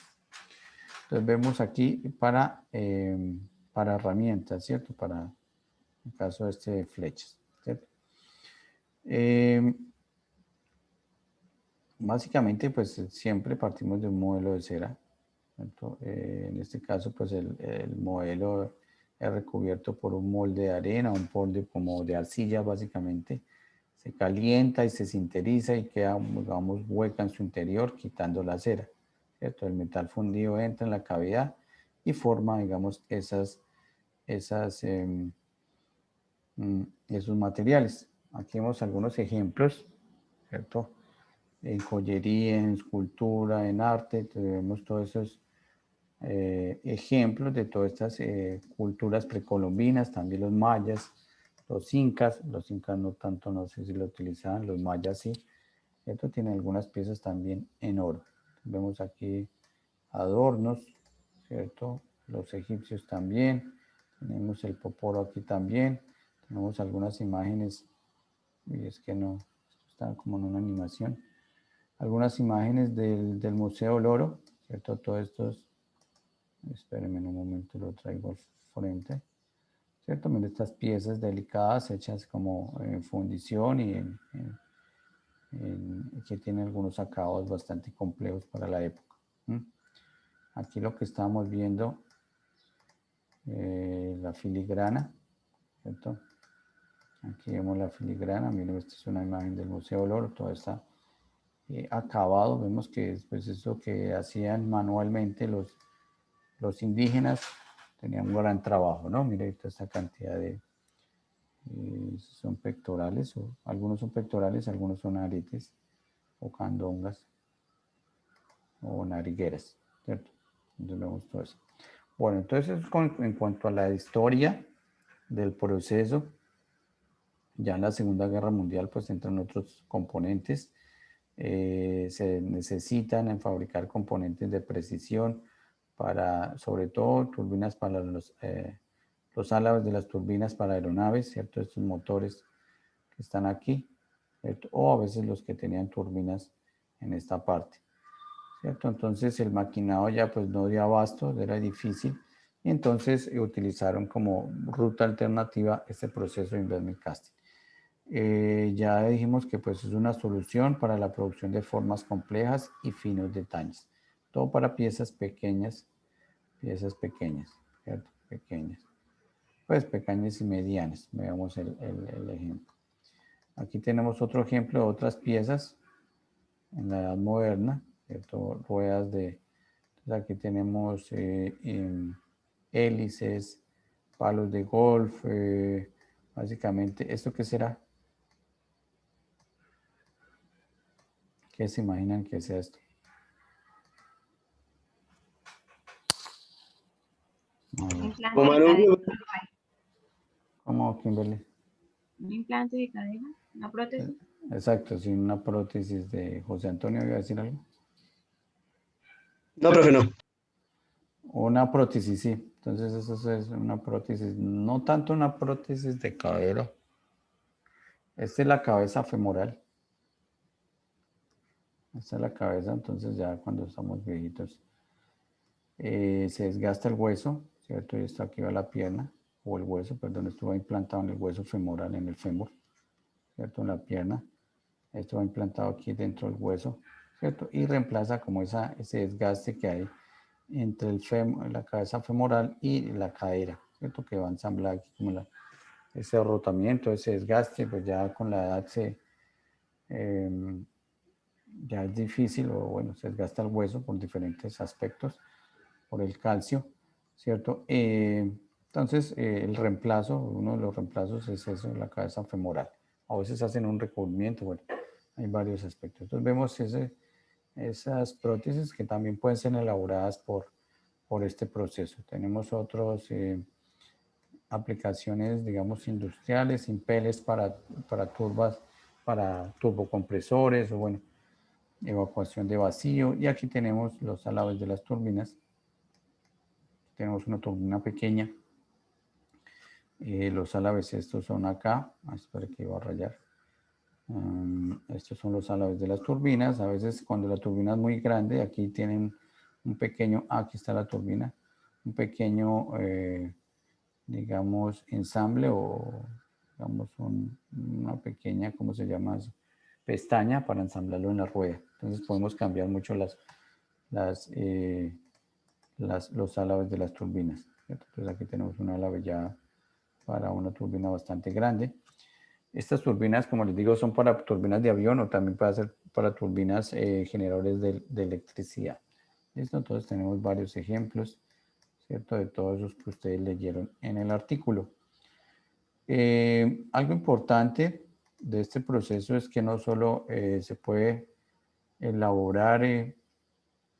Entonces vemos aquí para herramientas, ¿cierto? Para el caso de flechas, ¿cierto? Básicamente pues siempre partimos de un modelo de cera, ¿cierto? En este caso pues el modelo es recubierto por un molde de arena, un molde como de arcilla básicamente. Se calienta y se sinteriza y queda, digamos, hueca en su interior quitando la cera, ¿cierto? El metal fundido entra en la cavidad y forma, digamos, esos materiales. Aquí vemos algunos ejemplos, ¿cierto? En joyería, en escultura, en arte, tenemos todos esos ejemplos de todas estas culturas precolombinas, también los mayas, los incas no tanto, no sé si lo utilizaban, los mayas sí, ¿cierto? Tienen algunas piezas también en oro. Vemos aquí adornos, ¿cierto? Los egipcios también, tenemos el poporo aquí también, tenemos algunas imágenes, y es que no, están como en una animación, algunas imágenes del Museo del Oro, ¿cierto? Todos estos, espérenme un momento, lo traigo al frente, ¿cierto? Miren estas piezas delicadas hechas como en fundición y que tienen algunos acabados bastante complejos para la época. Aquí lo que estamos viendo, la filigrana, ¿cierto? Aquí vemos la filigrana, miren, esta es una imagen del Museo del Oro, toda esta acabado. Vemos que después eso que hacían manualmente los indígenas tenían un gran trabajo, ¿no? Mire toda esta cantidad de, son pectorales, o algunos son pectorales, algunos son aretes o candongas o narigueras, ¿cierto? Entonces vemos todo eso. Bueno, entonces en cuanto a la historia del proceso, ya en la Segunda Guerra Mundial pues entran otros componentes. Se necesitan en fabricar componentes de precisión para, sobre todo, turbinas para los álabes de las turbinas para aeronaves, ¿cierto? Estos motores que están aquí, ¿cierto? O a veces los que tenían turbinas en esta parte, ¿cierto? Entonces el maquinado ya pues no dio abasto, era difícil, y entonces utilizaron como ruta alternativa este proceso de investment casting. Ya dijimos que pues es una solución para la producción de formas complejas y finos detalles. Todo para piezas pequeñas, ¿cierto? Pequeñas. Pues pequeñas y medianas. Veamos el ejemplo. Aquí tenemos otro ejemplo de otras piezas en la edad moderna, ¿cierto? Ruedas de... Entonces aquí tenemos hélices, palos de golf, básicamente, ¿esto qué será? ¿Qué se imaginan que sea esto? Un implante Como de cadera. ¿Cómo, Kimberly? Un implante de cadera, una prótesis. Exacto, sí, una prótesis de José Antonio, ¿iba a decir algo? No, profe, no. Una prótesis, sí. Entonces eso es una prótesis, no tanto una prótesis de cadera. Esta es la cabeza femoral. Esta es la cabeza, entonces ya cuando estamos viejitos se desgasta el hueso, ¿cierto? Y esto aquí va la pierna, o el hueso, perdón, esto va implantado en el hueso femoral, en el fémur, ¿cierto? En la pierna. Esto va implantado aquí dentro del hueso, ¿cierto? Y reemplaza como ese desgaste que hay entre la cabeza femoral y la cadera, ¿cierto? Que va ensamblada aquí como ese rotamiento, ese desgaste, pues ya con la edad ya es difícil, o bueno, se desgasta el hueso por diferentes aspectos, por el calcio, ¿cierto? Entonces, el reemplazo, uno de los reemplazos es eso, la cabeza femoral. A veces hacen un recubrimiento, bueno, hay varios aspectos. Entonces vemos esas prótesis que también pueden ser elaboradas por este proceso. Tenemos otros aplicaciones, digamos, industriales, impeles para turbas, para turbocompresores, o bueno, evacuación de vacío. Y aquí tenemos los álabes de las turbinas. Tenemos una turbina pequeña. Los álabes estos son acá. Espera que iba a rayar. Estos son los álabes de las turbinas. A veces cuando la turbina es muy grande, aquí tienen un pequeño, aquí está la turbina, un pequeño, digamos, ensamble, o digamos una pequeña, ¿cómo se llama eso? Pestaña para ensamblarlo en la rueda. Entonces podemos cambiar mucho los álabes de las turbinas, ¿cierto? Entonces aquí tenemos un álabe ya para una turbina bastante grande. Estas turbinas, como les digo, son para turbinas de avión, o también puede ser para turbinas generadores de electricidad. ¿Listo? Entonces tenemos varios ejemplos, ¿cierto? De todos esos que ustedes leyeron en el artículo. Algo importante de este proceso es que no solo se puede elaborar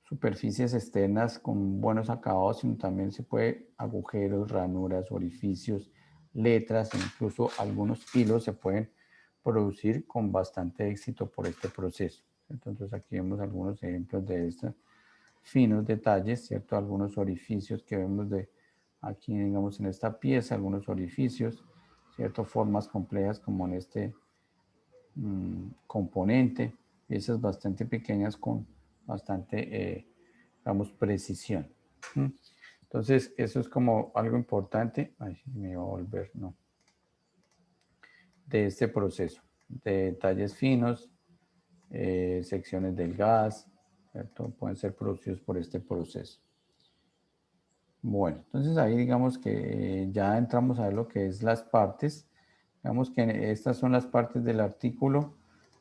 superficies externas con buenos acabados, sino también se puede agujeros, ranuras, orificios, letras, e incluso algunos hilos se pueden producir con bastante éxito por este proceso. Entonces aquí vemos algunos ejemplos de estos finos detalles, ¿cierto? Algunos orificios que vemos de aquí, digamos, en esta pieza, algunos orificios, ¿cierto? Formas complejas como en este componente, piezas bastante pequeñas con bastante, digamos, precisión. Entonces, eso es como algo importante. Ay, me va a volver, no. De este proceso, de detalles finos, secciones del gas, ¿cierto? Pueden ser producidos por este proceso. Bueno, entonces ahí digamos que ya entramos a ver lo que es las partes. Digamos que estas son las partes del artículo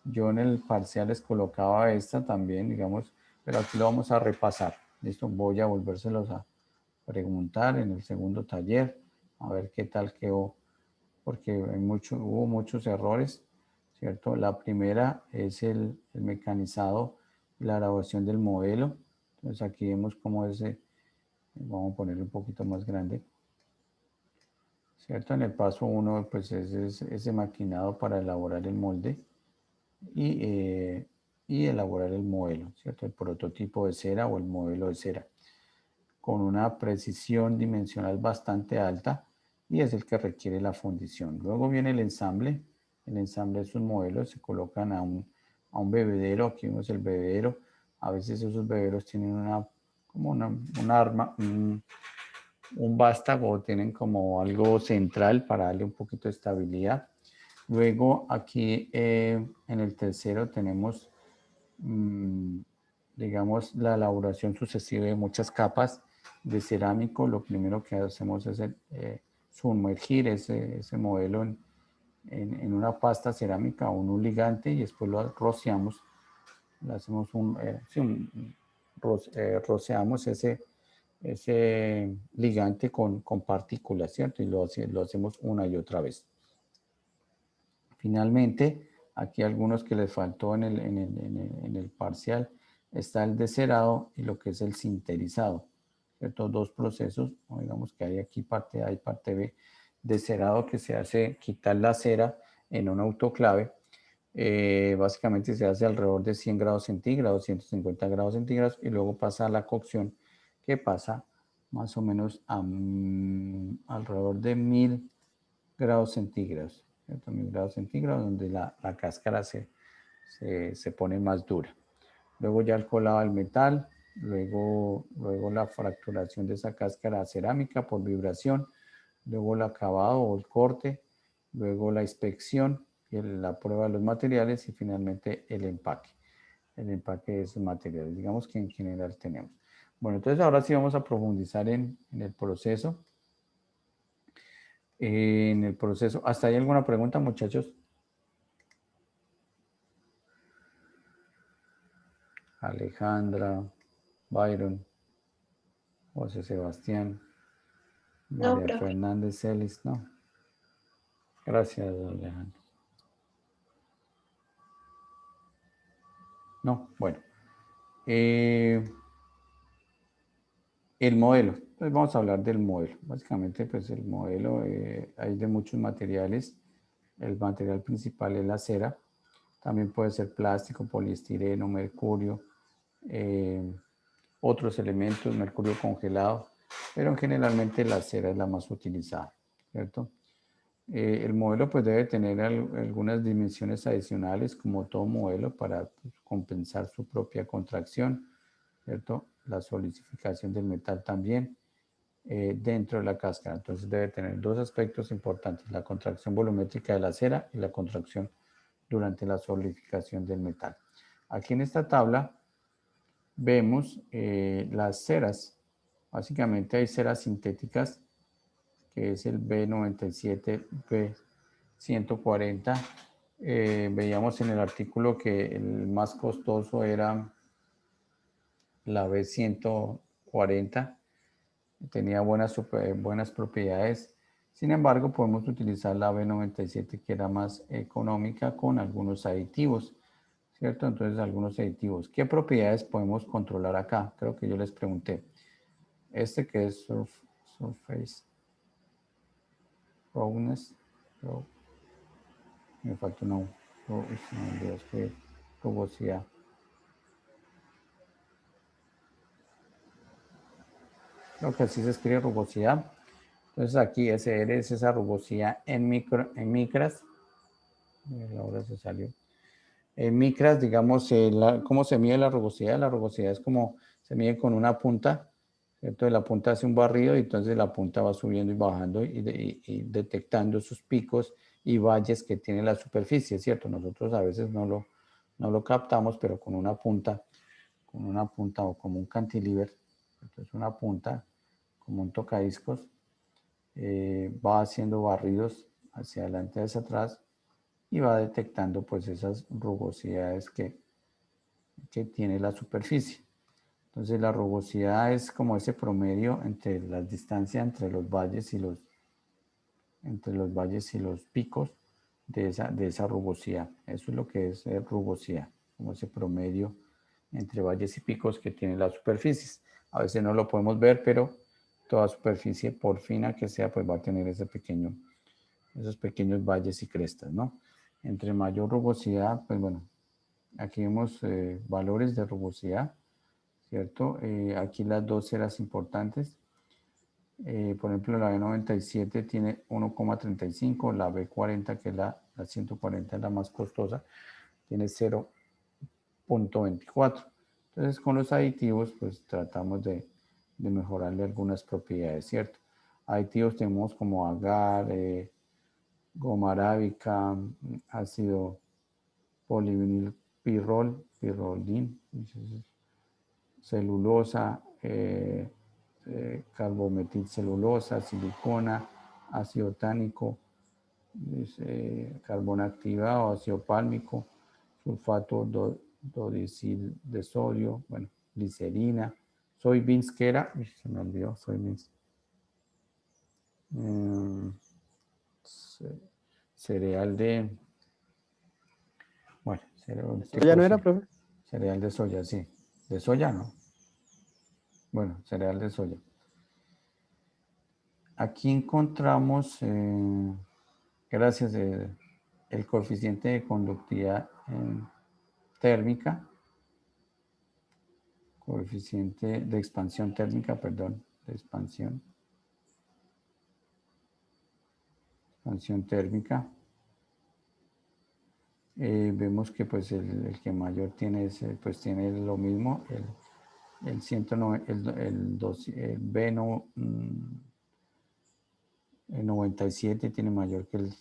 Yo en el parcial les colocaba esta también, digamos, pero aquí lo vamos a repasar. Listo, voy a volvérselos a preguntar en el segundo taller, a ver qué tal quedó, porque hubo muchos errores, ¿cierto? La primera es el mecanizado y la elaboración del modelo. Entonces aquí vemos cómo vamos a ponerlo un poquito más grande, ¿cierto? En el paso 1, pues es ese maquinado para elaborar el molde y elaborar el modelo, ¿cierto? El prototipo de cera o el modelo de cera, con una precisión dimensional bastante alta y es el que requiere la fundición. Luego viene el ensamble. El ensamble de sus modelos se colocan a un bebedero. Aquí vemos el bebedero. A veces esos bebederos tienen como un arma, un vástago, tienen como algo central para darle un poquito de estabilidad. Luego aquí en el tercero tenemos, digamos, la elaboración sucesiva de muchas capas de cerámico. Lo primero que hacemos es sumergir ese modelo en una pasta cerámica o en un ligante y después lo rociamos. Le hacemos rociamos ese ligante con partículas, ¿cierto? Y lo hacemos una y otra vez. Finalmente, aquí algunos que les faltó en el parcial, está el decerado y lo que es el sinterizado, ¿cierto? Dos procesos, digamos que hay aquí parte A y parte B. Decerado, que se hace quitar la cera en un autoclave. Básicamente se hace alrededor de 100 grados centígrados, 150 grados centígrados, y luego pasa a la cocción, que pasa más o menos alrededor de 1000 grados centígrados, ¿cierto? 1000 grados centígrados, donde la cáscara se pone más dura. Luego ya el colado del metal, luego la fracturación de esa cáscara cerámica por vibración, luego el acabado o el corte, luego la inspección y la prueba de los materiales y finalmente el empaque de esos materiales. Digamos que en general tenemos. Bueno, entonces ahora sí vamos a profundizar en el proceso. ¿Hasta ahí alguna pregunta, muchachos? Alejandra, Byron, José Sebastián, No, María profe. Fernández Celis, no. Gracias, Alejandra. No, bueno. El modelo. Entonces vamos a hablar del modelo. Básicamente, pues el modelo hay de muchos materiales. El material principal es la cera. También puede ser plástico, poliestireno, mercurio, otros elementos, mercurio congelado, pero generalmente la cera es la más utilizada, ¿cierto? El modelo pues debe tener algunas dimensiones adicionales, como todo modelo, para pues, compensar su propia contracción, ¿cierto? La solidificación del metal también dentro de la cáscara. Entonces debe tener dos aspectos importantes: la contracción volumétrica de la cera y la contracción durante la solidificación del metal. Aquí en esta tabla vemos las ceras. Básicamente hay ceras sintéticas, que es el B97, B140. Veíamos en el artículo que el más costoso era la B140. Tenía buenas propiedades. Sin embargo, podemos utilizar la B97, que era más económica, con algunos aditivos, ¿cierto? Entonces, algunos aditivos. ¿Qué propiedades podemos controlar acá? Creo que yo les pregunté. Este que es Surface Roughness. Me falta una rugosidad. Creo que así se escribe rugosidad. Entonces aquí SR es esa rugosidad en micras. Ahora se salió. En micras, digamos, ¿cómo se mide la rugosidad? La rugosidad es como se mide con una punta, ¿cierto? La punta hace un barrido y entonces la punta va subiendo y bajando y detectando sus picos y valles que tiene la superficie, ¿cierto? Nosotros a veces no lo captamos, pero con una punta o como un cantilever, entonces una punta, como un tocadiscos, va haciendo barridos hacia adelante, hacia atrás, y va detectando pues esas rugosidades que tiene la superficie. Entonces la rugosidad es como ese promedio entre la distancia entre los valles y los picos de esa rugosidad. Eso es lo que es rugosidad, como ese promedio entre valles y picos que tiene las superficies. A veces no lo podemos ver, pero toda superficie, por fina que sea, pues va a tener esos pequeños valles y crestas, ¿no? Entre mayor rugosidad, pues bueno, aquí vemos valores de rugosidad, ¿cierto? Aquí las dos ceras importantes. Por ejemplo, la B97 tiene 1,35, la B40, que es la 140, es la más costosa, tiene 0,24. Entonces, con los aditivos, pues tratamos de mejorarle algunas propiedades, ¿cierto? Aditivos tenemos como agar, goma arábica, ácido polivinilpirrol, pirrolín, celulosa, carbometilcelulosa, silicona, ácido tánico, carbón activado, ácido pálmico, sulfato dodicil de sodio, bueno, glicerina, soybeans, que era, se me olvidó, soybeans, cereal de, bueno, ¿Ya no era, profe? cereal de soya, sí, de soya no, bueno, cereal de soya. Aquí encontramos, gracias el coeficiente de conductividad térmica, coeficiente de expansión térmica, perdón, de expansión térmica. Vemos que pues el que mayor tiene pues tiene lo mismo, el B97 tiene mayor que el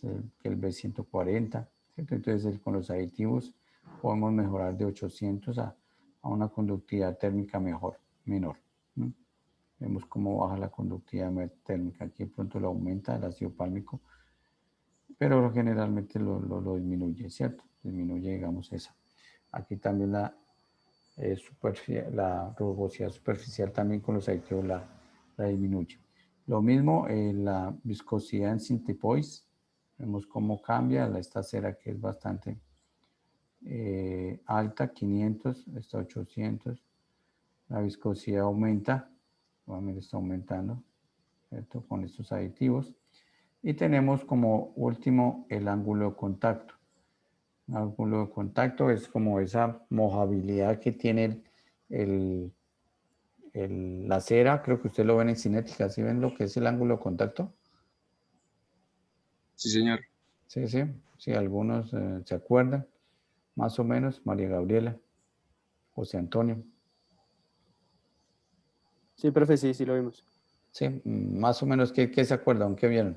B140, ¿cierto? Entonces con los aditivos podemos mejorar de 800 a una conductividad térmica menor. Vemos cómo baja la conductividad térmica. Aquí de pronto lo aumenta el ácido pálmico, pero generalmente lo disminuye, ¿cierto? Disminuye, digamos, esa. Aquí también la rugosidad superficial también con los aditivos la disminuye. Lo mismo la viscosidad en Syntepoise. Vemos cómo cambia esta cera que es bastante alta, 500, está 800. La viscosidad aumenta, nuevamente está aumentando, ¿cierto? Con estos aditivos. Y tenemos como último el ángulo de contacto. El ángulo de contacto es como esa mojabilidad que tiene la cera. Creo que ustedes lo ven en cinética. ¿Sí ven lo que es el ángulo de contacto? Sí, señor. Sí, sí. Sí, algunos se acuerdan. Más o menos, María Gabriela, José Antonio. Sí, profe, sí lo vimos. Sí, más o menos, ¿qué se acuerdan? ¿Qué vieron?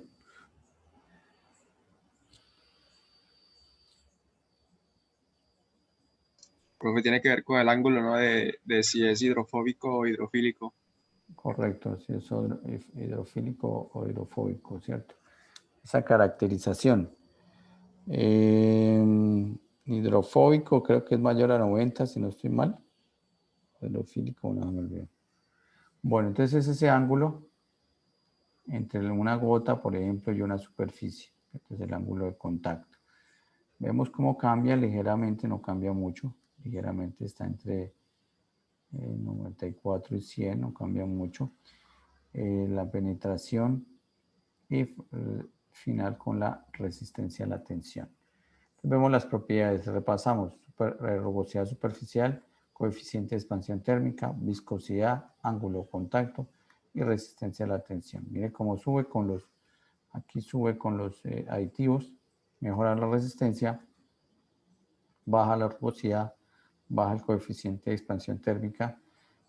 Profe, tiene que ver con el ángulo, ¿no? De si es hidrofóbico o hidrofílico. Correcto, si es hidrofílico o hidrofóbico, ¿cierto? Esa caracterización. Hidrofóbico creo que es mayor a 90, si no estoy mal. Hidrofílico, no me olvido. Bueno, entonces ese ángulo entre una gota, por ejemplo, y una superficie. Este es el ángulo de contacto. Vemos cómo cambia ligeramente, no cambia mucho. Ligeramente está entre 94 y 100, no cambia mucho. La penetración y final con la resistencia a la tensión. Entonces vemos las propiedades, repasamos: rugosidad superficial, coeficiente de expansión térmica, viscosidad, ángulo de contacto y resistencia a la tensión. Mire cómo sube aquí sube con los aditivos, mejora la resistencia, baja la rugosidad, baja el coeficiente de expansión térmica,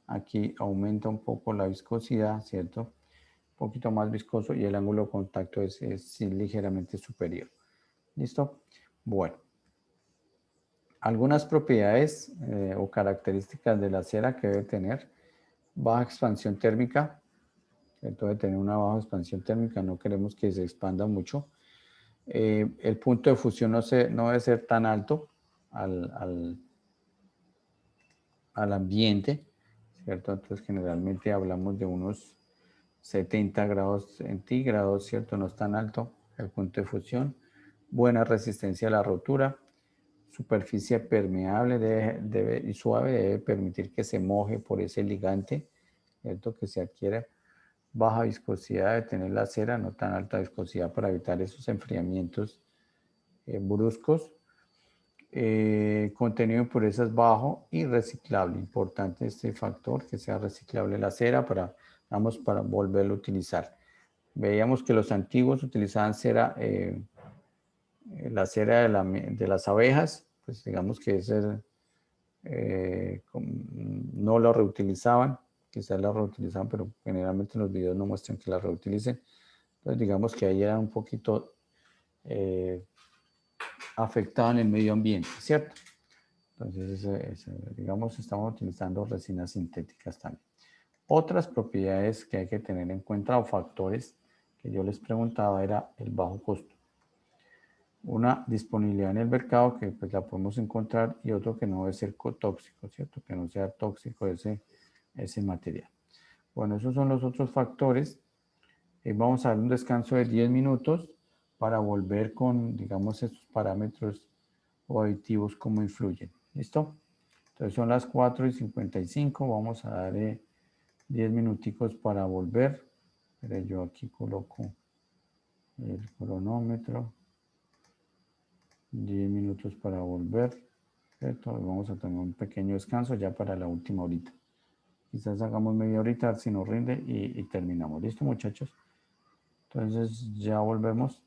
aquí aumenta un poco la viscosidad, ¿cierto? Un poquito más viscoso, y el ángulo de contacto es ligeramente superior. ¿Listo? Bueno. Algunas propiedades o características de la cera que debe tener: baja expansión térmica. Debe tener una baja expansión térmica, no queremos que se expanda mucho. El punto de fusión no debe ser tan alto al ambiente, ¿cierto? Entonces generalmente hablamos de unos 70 grados centígrados, ¿cierto? No es tan alto el punto de fusión. Buena resistencia a la rotura. Superficie permeable y suave, debe permitir que se moje por ese ligante, ¿cierto? Que se adquiere. Baja viscosidad, de tener la cera, no tan alta viscosidad para evitar esos enfriamientos bruscos. Contenido de impurezas bajo y reciclable. Importante este factor, que sea reciclable la cera para volverlo a utilizar. Veíamos que los antiguos utilizaban cera, la cera de las abejas, pues digamos que no lo reutilizaban, quizás la reutilizaban, pero generalmente los videos no muestran que la reutilicen. Entonces digamos que ahí era un poquito afectado en el medio ambiente, ¿cierto? Entonces, digamos, estamos utilizando resinas sintéticas también. Otras propiedades que hay que tener en cuenta o factores que yo les preguntaba era el bajo costo. Una disponibilidad en el mercado que pues la podemos encontrar y otro que no debe ser tóxico, ¿cierto? Que no sea tóxico ese material. Bueno, esos son los otros factores. Vamos a dar un descanso de 10 minutos para volver con, digamos, estos parámetros o aditivos, cómo influyen. ¿Listo? Entonces son las 4:55. Vamos a dar 10 minuticos para volver. Pero yo aquí coloco el cronómetro. 10 minutos para volver. ¿Cierto? Vamos a tener un pequeño descanso ya para la última horita. Quizás hagamos media horita si nos rinde y terminamos. ¿Listo, muchachos? Entonces ya volvemos.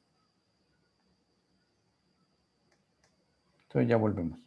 Entonces ya volvemos.